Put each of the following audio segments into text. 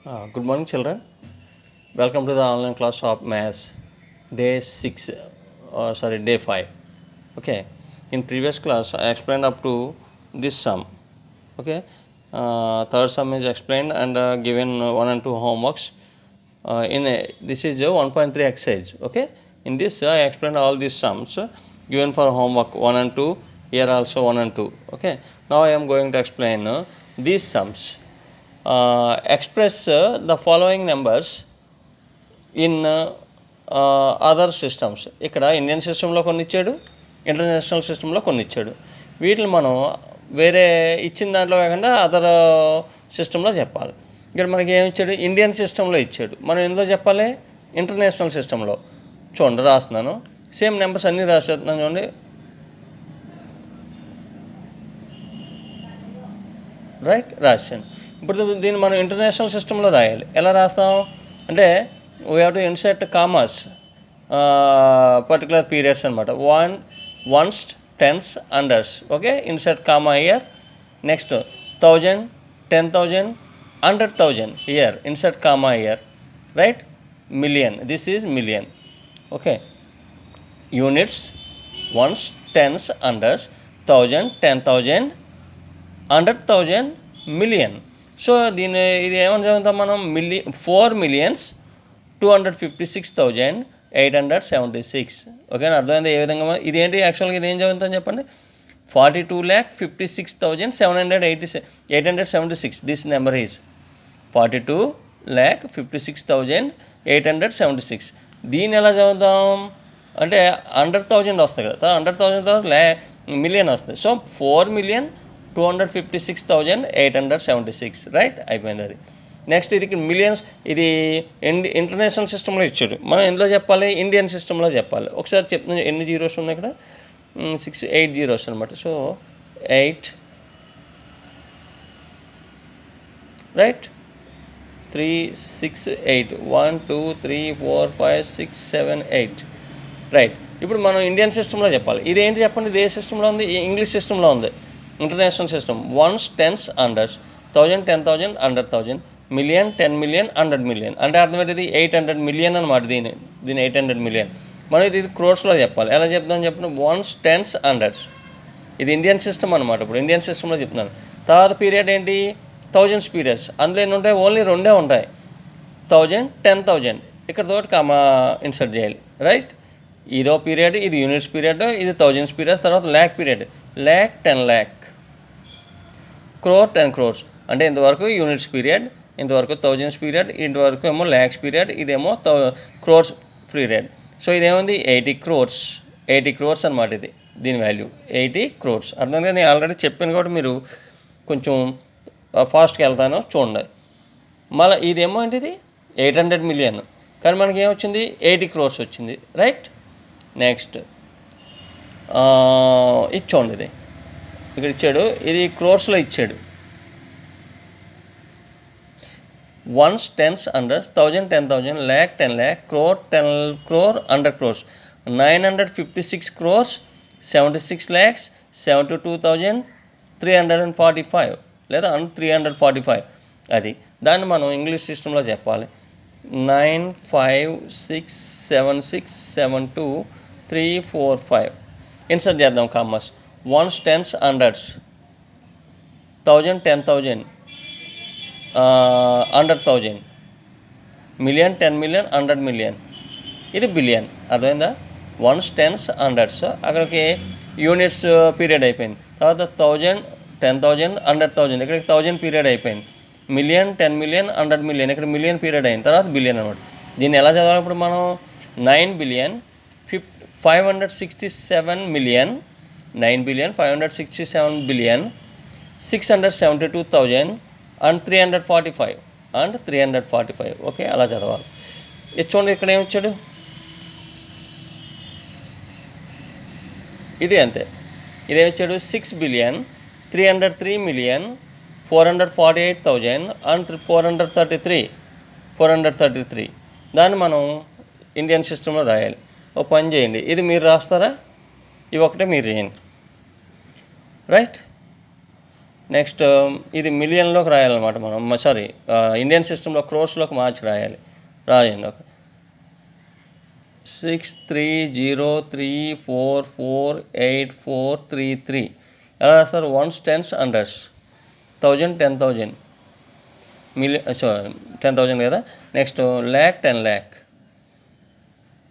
Good morning, children. Welcome to the online class of Maths, day 6, day 5. Okay, in previous class, I explained up to this sum. Okay, third sum is explained and given 1 and 2 homeworks. This is a 1.3 exercise. Okay, in this, I explained all these sums given for homework 1 and 2, here also 1 and 2. Okay, now I am going to explain these sums. Express the following numbers in other systems. ఇక్కడ Indian సిస్టంలో కొన్ని ఇచ్చాడు, international సిస్టంలో కొన్ని ఇచ్చాడు. వీటిని మనం వేరే ఇచ్చిన దాంట్లో కాకుండా అదర్ సిస్టంలో చెప్పాలి. ఇక్కడ మనకి ఏమి ఇచ్చాడు? ఇండియన్ సిస్టంలో ఇచ్చాడు. మనం ఎందులో చెప్పాలి? ఇంటర్నేషనల్ సిస్టంలో. చూడండి, రాస్తున్నాను. సేమ్ నెంబర్స్ అన్నీ రాసేస్తున్నాను. చూడండి, రైట్, రాశాను. ఇప్పుడు దీన్ని మనం ఇంటర్నేషనల్ సిస్టంలో రాయాలి. ఎలా రాస్తాం అంటే we have to insert commas, particular periods అనమాట. Ones, tens, hundreds. Okay, insert comma here. Next 1000, 10,000, 100,000 here, insert comma here. Right, million, this is million. Okay, units, ones, tens, hundreds, 1000, 10,000, 100,000, million. So ఇది ఏమని చదువుతాం మనం? 4,256,876. ఓకేనా? అర్థమైంది ఏ విధంగా? ఇదేంటి యాక్చువల్గా? ఇదేం చదువుతాం చెప్పండి? 42,56,876. This number is 42,56,876. దీన్ని ఎలా చదువుతాం అంటే 100,000 వస్తాయి కదా, 100,000 తర్వాత మిలియన్ వస్తుంది. సో 4,256,876. రైట్, అయిపోయింది అది. నెక్స్ట్ ఇది మిలియన్స్, ఇది ఇంటర్నేషనల్ సిస్టంలో ఇచ్చాడు. మనం ఎందులో చెప్పాలి? ఇండియన్ సిస్టంలో చెప్పాలి. ఒకసారి చెప్తున్నాను, ఎన్ని జీరోస్ ఉన్నాయి ఇక్కడ? 8 జీరోస్ అనమాట. So 8, right, 3, 6, 8, 1, 2, 3, 4, 5, 6, 7, 8. రైట్, ఇప్పుడు మనం ఇండియన్ సిస్టంలో చెప్పాలి. ఇదేంటి చెప్పండి? ఇదే సిస్టంలో ఉంది, ఇంగ్లీష్ సిస్టంలో ఉంది. International system. Ones, tens, hundreds, 1000, 10,000, 100,000, million, 10 million, 100 million. అంటే అర్థమేంటిది? 800 మిలియన్ అనమాట. దీని 800 మిలియన్. మనం ఇది క్రోర్స్లో చెప్పాలి. ఎలా చెప్తామని చెప్పిన? Ones, tens, hundreds. ఇది ఇండియన్ సిస్టమ్ అనమాట. ఇప్పుడు ఇండియన్ సిస్టంలో చెప్తున్నాను. తర్వాత పీరియడ్ ఏంటి? Thousands periods. అందులో ఎన్ని ఉంటాయి? ఓన్లీ 2 ఉంటాయి, 1000, 10,000. ఇక్కడ తోటి కామా ఇన్సర్ట్ చేయాలి. రైట్, ఇదో పీరియడ్, ఇది యూనిట్స్ పీరియడ్, ఇది థౌజండ్స్ పీరియడ్. తర్వాత lakh period, lakh, 10 lakh, crore, 10 crores. అంటే ఇంతవరకు యూనిట్స్ పీరియడ్, ఇంతవరకు థౌజండ్స్ పీరియడ్, ఇంతవరకు ఏమో ల్యాక్స్ పీరియడ్, ఇదేమో crores period. So ఇదేముంది? 80 crores. 80 crores అనమాట. ఇది దీని వాల్యూ 80 crores. అర్థంగా నేను ఆల్రెడీ చెప్పాను కాబట్టి మీరు కొంచెం ఫాస్ట్గా వెళ్తాను, చూడండి. మళ్ళీ ఇదేమో ఏంటిది? 800 మిలియన్. కానీ మనకి ఏమొచ్చింది? 80 crores వచ్చింది. రైట్, నెక్స్ట్ ఇది చూడండి, ఇది ఇక్కడ ఇచ్చాడు, ఇది క్రోర్స్లో ఇచ్చాడు. Ones, tens, hundreds, 1000, 10,000, lakh, 10 lakh, crore, 10 crore, 100 crores, 956 crores, 76 lakhs, 72,345 లేదా 345. అది దాన్ని మనం ఇంగ్లీష్ సిస్టంలో చెప్పాలి. 9567672,345. ఇన్సర్ట్ చేద్దాం commas. Ones, tens, hundreds, 1000, 10,000, 100,000, million, 10 million, 100 million. ఇది బిలియన్. అర్థమైందా? Ones, tens, hundreds. అక్కడికి యూనిట్స్ పీరియడ్ అయిపోయింది. తర్వాత 1000, 10,000, 100,000. ఇక్కడికి 1000 పీరియడ్ అయిపోయింది. Million, 10 million, 100 million. ఇక్కడ మిలియన్ పీరియడ్ అయిన తర్వాత బిలియన్ అనమాట. దీన్ని ఎలా చదవాలి ఇప్పుడు మనం? 9,567,000,000, 9,567,000,000, 672,000 అండ్ 345. ఓకే, అలా చదవాలి. ఇది చూడండి, ఇక్కడ ఏమిచ్చాడు? ఇది అంతే. ఇదేమిచ్చాడు? 6,303,448,000 అండ్ 433. దాన్ని మనం ఇండియన్ సిస్టంలో రాయాలి. ఒక పని చేయండి, ఇది మీరు రాస్తారా? ఇవి ఒకటే మీరు చేయండి. రైట్, నెక్స్ట్ ఇది మిలియన్లోకి రాయాలన్నమాట మనం, సారీ ఇండియన్ సిస్టంలో క్రోర్స్లోకి మార్చి రాయండి. ఓకే, 6303448433 ఎలా రాస్తారు? Ones, tens, hundreds, 1000 10,000, million, sorry 10,000 కదా. Next lakh 10 lakh,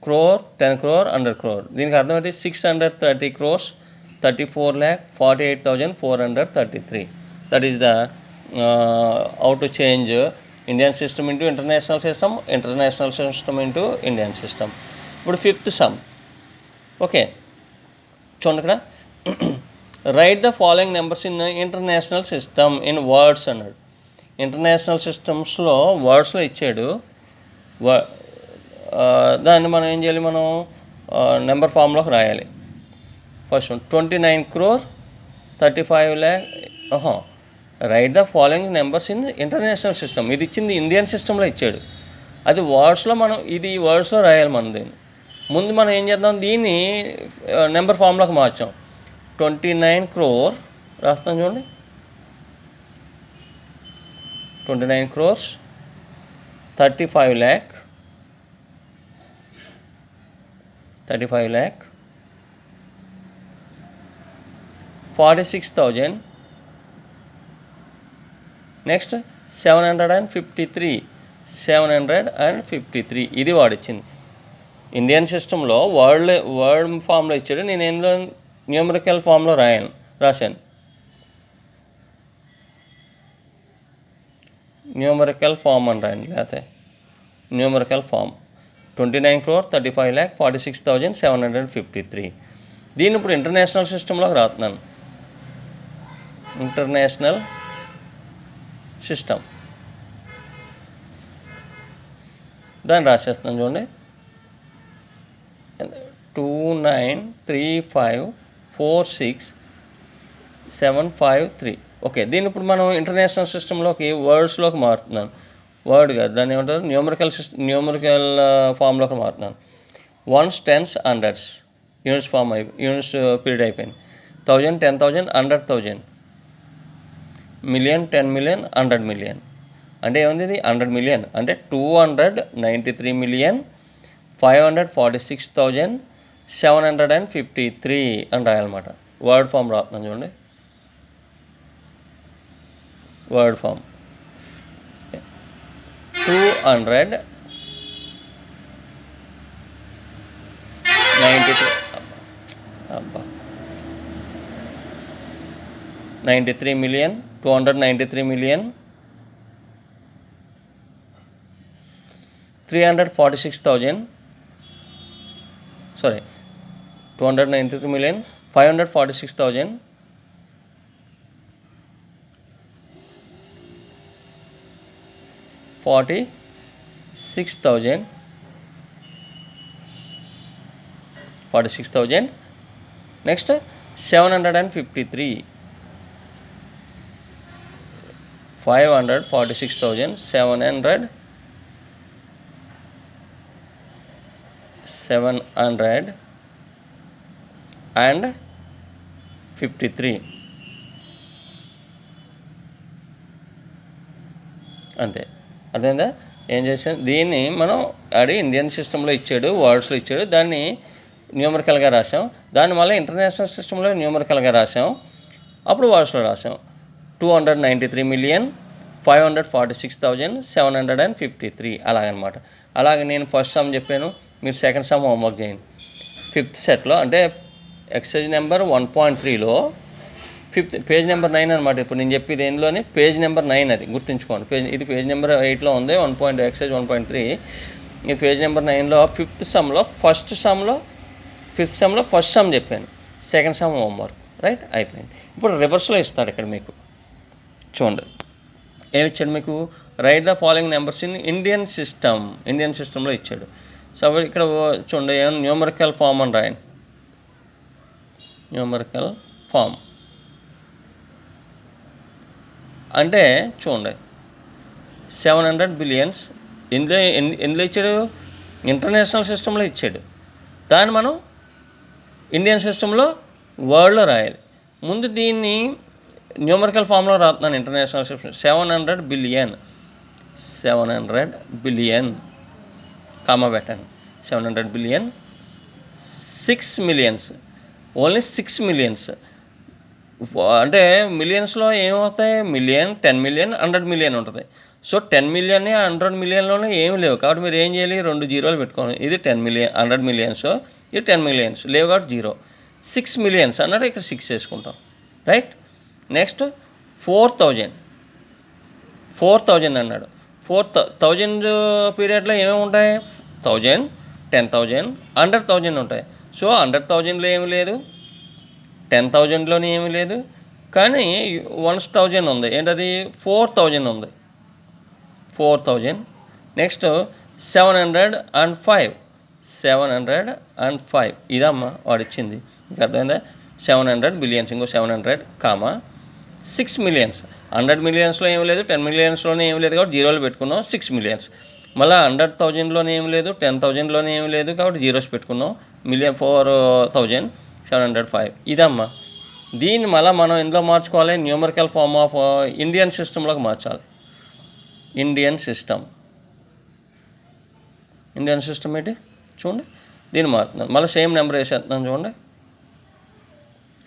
crore 10 crore, 100 crore. దీనికి అర్థం ఏంటి? 630 crores, 34,48,433. That is the how to change Indian system into international system, international system into Indian system. ఇప్పుడు ఫిఫ్త్ సమ్. ఓకే, చూడండి ఇక్కడ, right the following numbers in international system in words అన్నాడు. International సిస్టమ్స్లో వర్డ్స్లో ఇచ్చాడు. దాన్ని మనం ఏం చేయాలి? మనం నెంబర్ ఫామ్లోకి రాయాలి. First 29 crore 35 lakh. Right the following numbers in international system. ఇది ఇచ్చింది ఇండియన్ సిస్టంలో ఇచ్చాడు. అది వర్డ్స్లో మనం ఇది వర్డ్స్లో రాయాలి. మనం దీన్ని ముందు మనం ఏం చేద్దాం? దీన్ని నెంబర్ ఫామ్లోకి మార్చాం. 29 crore రాస్తాం చూడండి. 29 crores 35 lakh 46,000. నెక్స్ట్ 753. ఇది వాడిచ్చింది. ఇండియన్ సిస్టంలో వర్డ్ ఫామ్లో ఇచ్చాడు. నేను ఏందో న్యూమరికల్ ఫామ్లో రాశాను. న్యూమరికల్ ఫామ్ అని రాయండి, లేకపోతే న్యూమరికల్ ఫామ్ 29 crore 35 lakh 46,753. దీన్ని ఇప్పుడు ఇంటర్నేషనల్ సిస్టంలోకి రాస్తున్నాను. ఇంటర్నేషనల్ సిస్టమ్ దాన్ని రాసేస్తాను చూడండి. 293546,753. ఓకే, దీన్ని ఇప్పుడు మనం ఇంటర్నేషనల్ సిస్టంలోకి వర్డ్స్లోకి మారుతున్నాను. వర్డ్ కాదు, దాన్ని ఏమంటారు? న్యూమరికల్ ఫామ్లోకి మారుతున్నాను. Ones, tens, hundreds, units period అయిపోయింది. 1000 10,000, 100,000, మిలియన్ 10 million, 100 million. అంటే ఏముంది? ఇది 100 million అంటే 293,546,753 అని రాయాలన్నమాట. వర్డ్ ఫామ్ రాస్తున్నాను చూడండి. Word form 293 million 346,000, sorry 293,546,000 46,000. Next 753 753. అంతే, అర్థమైందా? ఏం చేసాం? దీన్ని మనం ఇండియన్ సిస్టంలో ఇచ్చాడు, వర్డ్స్లో ఇచ్చాడు. దాన్ని న్యూమరికల్గా రాసాం. దాన్ని మళ్ళీ ఇంటర్నేషనల్ సిస్టంలో న్యూమరికల్గా రాసాం. అప్పుడు వర్డ్స్లో రాసాం. 293,546,753 అలాగనమాట. అలాగే నేను ఫస్ట్ సమ్ చెప్పాను, మీరు సెకండ్ సమ్ హోంవర్క్ చేయండి. ఫిఫ్త్ సెట్లో అంటే ఎక్సర్సైజ్ నెంబర్ 1.3లో పేజ్ నెంబర్ 9 అనమాట. ఇప్పుడు నేను చెప్పేది ఏందులోని పేజ్ నెంబర్ 9, అది గుర్తుంచుకోండి. ఇది పేజ్ నెంబర్ 8లో ఉంది. ఎక్సర్సైజ్ 1.3 ఇది పేజ్ నెంబర్ 9లో ఫిఫ్త్ సమ్లో ఫస్ట్ సమ్ చెప్పాను. Second sum homework. రైట్, అయిపోయింది. ఇప్పుడు రివర్స్లో ఇస్తాడు ఇక్కడ మీకు. చూడండి ఏమి ఇచ్చాడు మీకు? Right the following numbers in Indian సిస్టంలో ఇచ్చాడు. సో ఇక్కడ చూడండి, ఏమైనా న్యూమరికల్ ఫామ్ అని రాయండి. న్యూమరికల్ ఫామ్ అంటే చూడండి 700 billion ఎందులో ఇచ్చాడు? ఇంటర్నేషనల్ సిస్టంలో ఇచ్చాడు. దాన్ని మనం ఇండియన్ సిస్టంలో వర్డ్లో రాయాలి. ముందు దీన్ని న్యూమరికల్ ఫామ్లో రాస్తున్నాను international ships. 700 billion, 700 billion comma పెట్టాను. 700 బిలియన్, 6 మిలియన్స్, ఓన్లీ 6 మిలియన్స్. అంటే మిలియన్స్లో ఏమవుతాయి, మిలియన్, 10 మిలియన్, 100 మిలియన్ ఉంటుంది. సో 10 మిలియన్ 100 మిలియన్లోనే ఏమి లేవు కాబట్టి మీరు ఏం చేయాలి, 2 జీరోలు పెట్టుకోండి. ఇది 10 మిలియన్ 100 మిలియన్స్, ఇది 10 మిలియన్స్ లేవు కాబట్టి 0. 6 మిలియన్స్ అన్నాడు, ఇక్కడ 6 వేసుకుంటాం. రైట్. నెక్స్ట్ 4,000 అన్నాడు. 4,000 పీరియడ్లో ఏమేమి ఉంటాయి, 1000, 10,000, 100,000 ఉంటాయి. సో 100,000లో ఏమి లేదు, 10,000లోనే ఏమీ లేదు, కానీ 1,000 ఉంది. ఏంటది, 4,000 ఉంది. 4,000. నెక్స్ట్ 705, 705 ఇదమ్మా వాడు ఇచ్చింది. మీకు అర్థమైందా, 700 బిలియన్స్, ఇంకో 700 కామా 6 మిలియన్స్. 100 మిలియన్స్లో ఏమి లేదు, 10 మిలియన్స్లోనే ఏమి లేదు కాబట్టి జీరోలు పెట్టుకున్నాం. 6 మిలియన్స్. మళ్ళీ 100,000లోనే ఏమి లేదు, 10,000లోనే ఏమి లేదు కాబట్టి జీరోస్ పెట్టుకున్నాం. 4,705 ఇదమ్మా. దీన్ని మళ్ళీ మనం ఎందులో మార్చుకోవాలి, న్యూమరికల్ ఫామ్ ఆఫ్ ఇండియన్ సిస్టంలోకి మార్చాలి. ఇండియన్ సిస్టమ్ ఏంటి చూడండి, దీన్ని మారుతున్నాను. మళ్ళీ సేమ్ నెంబర్ వేసేస్తున్నాను చూడండి,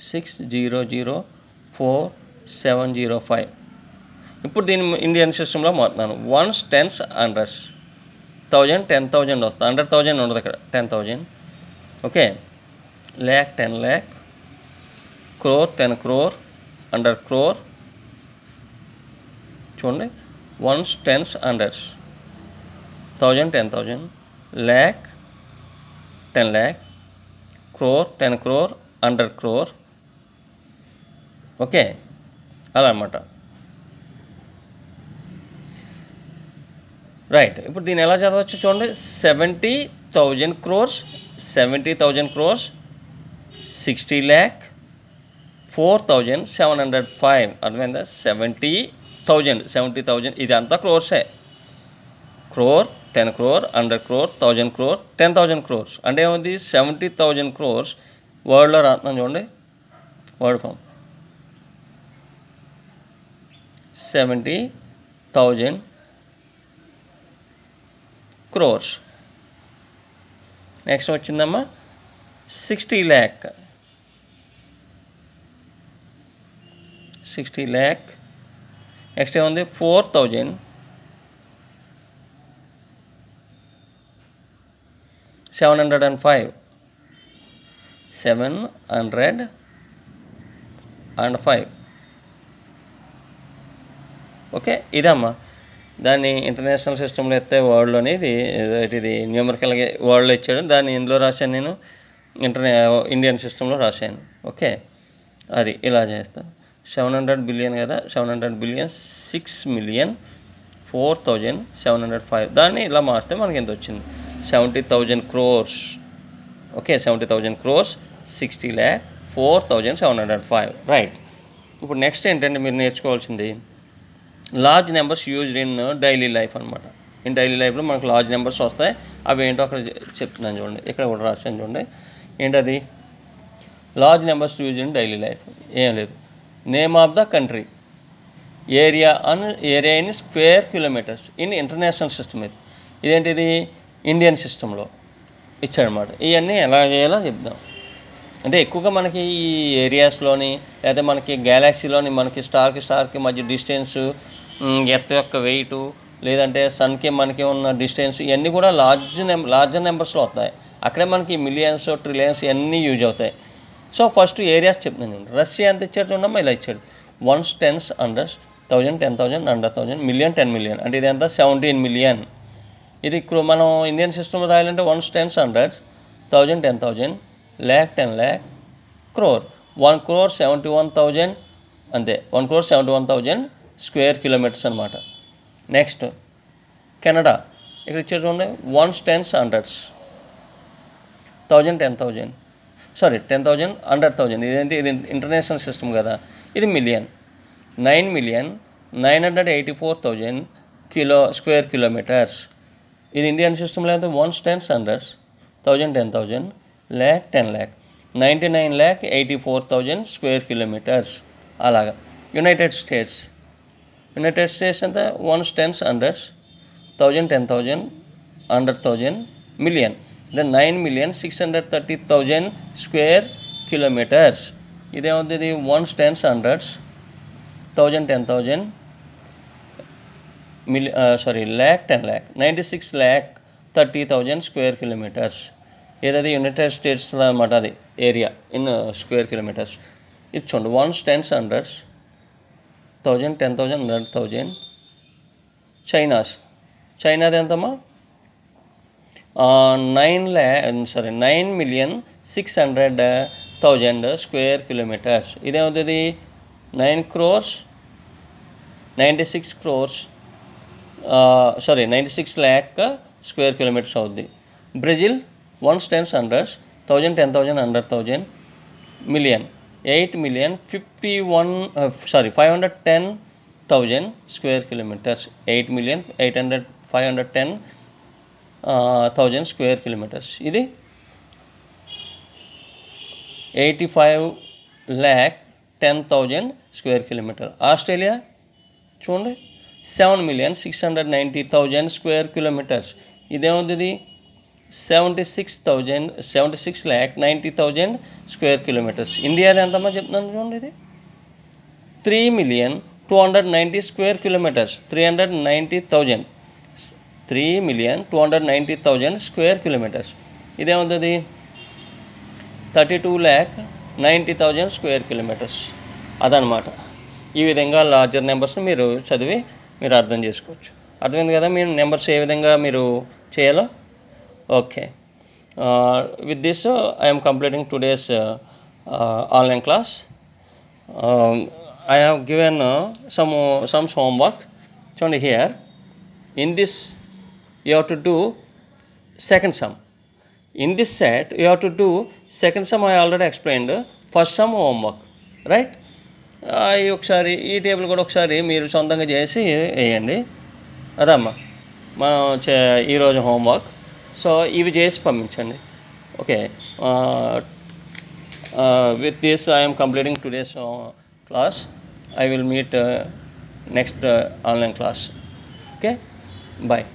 6004705. ఇప్పుడు దీన్ని ఇండియన్ సిస్టంలో మారుతున్నాను. 1s, 10s, 100s, 1000, 10,000 వస్తుంది. 100,000 ఉండదు ఇక్కడ, 10,000. Okay. lakh, 10 lakh, crore, 10 crore, 100 crore. చూడండి, 1s, 10s, 100s, 1000, 10,000, lakh, 10 lakh, crore, 10 crore, 100 crore. Okay, అలా అన్నమాట. రైట్. ఇప్పుడు దీన్ని ఎలా చదవచ్చు చూడండి, 70,000 crores, 70,000 crores, 60 lakh, 4,705. అర్థమైందా, 70,000 ఇదంతా క్రోర్సే. Crore, 10 crore, 100 crore, 1000 crore, 10,000 crores. అంటే ఏముంది, 70,000 crores వర్డ్లో రాస్తున్నాను చూడండి, వర్డ్ ఫామ్ 70,000 crores. నెక్స్ట్ వచ్చిందమ్మా 60 lakh, 60 lakh. నెక్స్ట్ ఏముంది, 4,705, 705. ఓకే, ఇదమ్మా. దాన్ని ఇంటర్నేషనల్ సిస్టంలో ఎత్తే వర్డ్లోని ఇది న్యూమరికల్గా వర్డ్లో ఇచ్చాడు. దాన్ని ఇందులో రాశాను నేను, ఇండియన్ సిస్టంలో రాశాను. ఓకే, అది ఇలా చేస్తాను. 700 బిలియన్ కదా, 700 బిలియన్, 6 మిలియన్, 4,705. దాన్ని ఇలా మార్స్తే మనకి ఎంత వచ్చింది, 70,000 crores. Okay, 70,000 crores, 60 lakh, 4,705. Right. ఇప్పుడు నెక్స్ట్ ఏంటంటే మీరు నేర్చుకోవాల్సింది large numbers used in daily life అనమాట. ఇన్ డైలీ లైఫ్లో మనకు లార్జ్ నెంబర్స్ వస్తాయి. అవి ఏంటో అక్కడ చెప్తున్నాను చూడండి, ఇక్కడ కూడా రాశాను చూడండి. ఏంటది, large numbers used in daily life. ఏం లేదు, name of the country, area in square kilometres in international system. ఇదేంటిది, ఇండియన్ సిస్టంలో ఇచ్చాడనమాట. ఇవన్నీ ఎలా చేయాలో చెప్దాం. అంటే ఎక్కువగా మనకి ఈ ఏరియాస్లోని లేదా మనకి గ్యాలాక్సీలోని మనకి స్టార్కి మధ్య డిస్టెన్స్, ఎర్త్ యొక్క వెయిట్, లేదంటే సన్కి మనకి ఉన్న డిస్టెన్స్, ఇవన్నీ కూడా లార్జర్ నెంబర్స్లో వస్తాయి. అక్కడే మనకి మిలియన్స్, ట్రిలియన్స్ ఇవన్నీ యూజ్ అవుతాయి. సో ఫస్ట్ ఏరియాస్ చెప్తాను నేను. రష్యా ఎంత ఇచ్చాడు చూడమ్మా, ఇలా ఇచ్చాడు. 1s, 10s, 100s, 1000, 10,000, 100,000, million, 10 million. అంటే ఇది ఎంత, 17 మిలియన్. ఇది మనం ఇండియన్ సిస్టమ్ రాయాలంటే 1s, 10s, 100s, 1000, 10,000, lakh, 10 lakh, crore. 1 crore 71,000 అంతే. 1 crore 71,000 స్క్వేర్ కిలోమీటర్స్ అనమాట. నెక్స్ట్ కెనడా, ఇక్కడ ఇచ్చారు చూడండి, 1s, 10s, 100s, 1000, 10,000, సారీ 10,000, 100,000. ఇదేంటి, ఇది ఇంటర్నేషనల్ సిస్టమ్ కదా. ఇది మిలియన్, 9,984,000 స్క్వేర్ కిలోమీటర్స్. ఇది ఇండియన్ సిస్టంలో అయితే 1s, 10s, 100s, 1000, 10,000, lakh, 10 lakh, 99,84,000 square kilometres. అలాగా యునైటెడ్ స్టేట్స్ ఎంత 1s 10s 100s 1000 10,000 100,000 million, then 9,630,000 square kilometers. ఇదేమవుతుంది 1s 10s 100s 1000 10,000 lakh 10 lakh 96 lakh 30,000 square kilometers. ఏదది యునైటెడ్ స్టేట్స్లో అన్నమాట, అది ఏరియా ఇన్ స్క్వేర్ కిలోమీటర్స్. ఇది చూడండి 1s 10s 100s 1000 10,000 100,000. చైనాది ఎంతమ్మా? 9,600,000 స్క్వేర్ కిలోమీటర్స్. ఇదేమవుతుంది 9 crores 96 crores 96 lakh square kilometres అవుద్ది. Brazil 1s 10s 100s 1000 10,000 100,000 million 510,000 square kilometres. 8,510,000 square kilometres. ఇది 85,10,000 స్క్వేర్ కిలోమీటర్. ఆస్ట్రేలియా చూడండి 7,690,000 స్క్వేర్ కిలోమీటర్స్. ఇదేమవుతుంది 76,90,000 స్క్వేర్ కిలోమీటర్స్. ఇండియాలో ఎంతమ్మా చెప్తున్నాను చూడండి, ఇది 3,290,000 స్క్వేర్ కిలోమీటర్స్. 3,290,000 square kilometres. ఇదేమవుతుంది 32,90,000 స్క్వేర్ కిలోమీటర్స్. అదనమాట. ఈ విధంగా లార్జర్ నెంబర్స్ని మీరు చదివి మీరు అర్థం చేసుకోవచ్చు. అర్థమైంది కదా మీరు నెంబర్స్ ఏ విధంగా మీరు చేయాలో? Okay. With this I am completing today's online class. I have given some homework. చూడండి here. In this you have to do second sum. In this set you have to do second sum. I already explained. First sum homework, right? ఒకసారి ఈ table కూడా ఒకసారి మీరు సొంతంగా చేసి వేయండి. అదమ్మా మనం ఈరోజు హోంవర్క్. సో ఇవి చేసి పంపించండి. Okay. With this I am completing today's class. I will meet next online class. Okay, bye.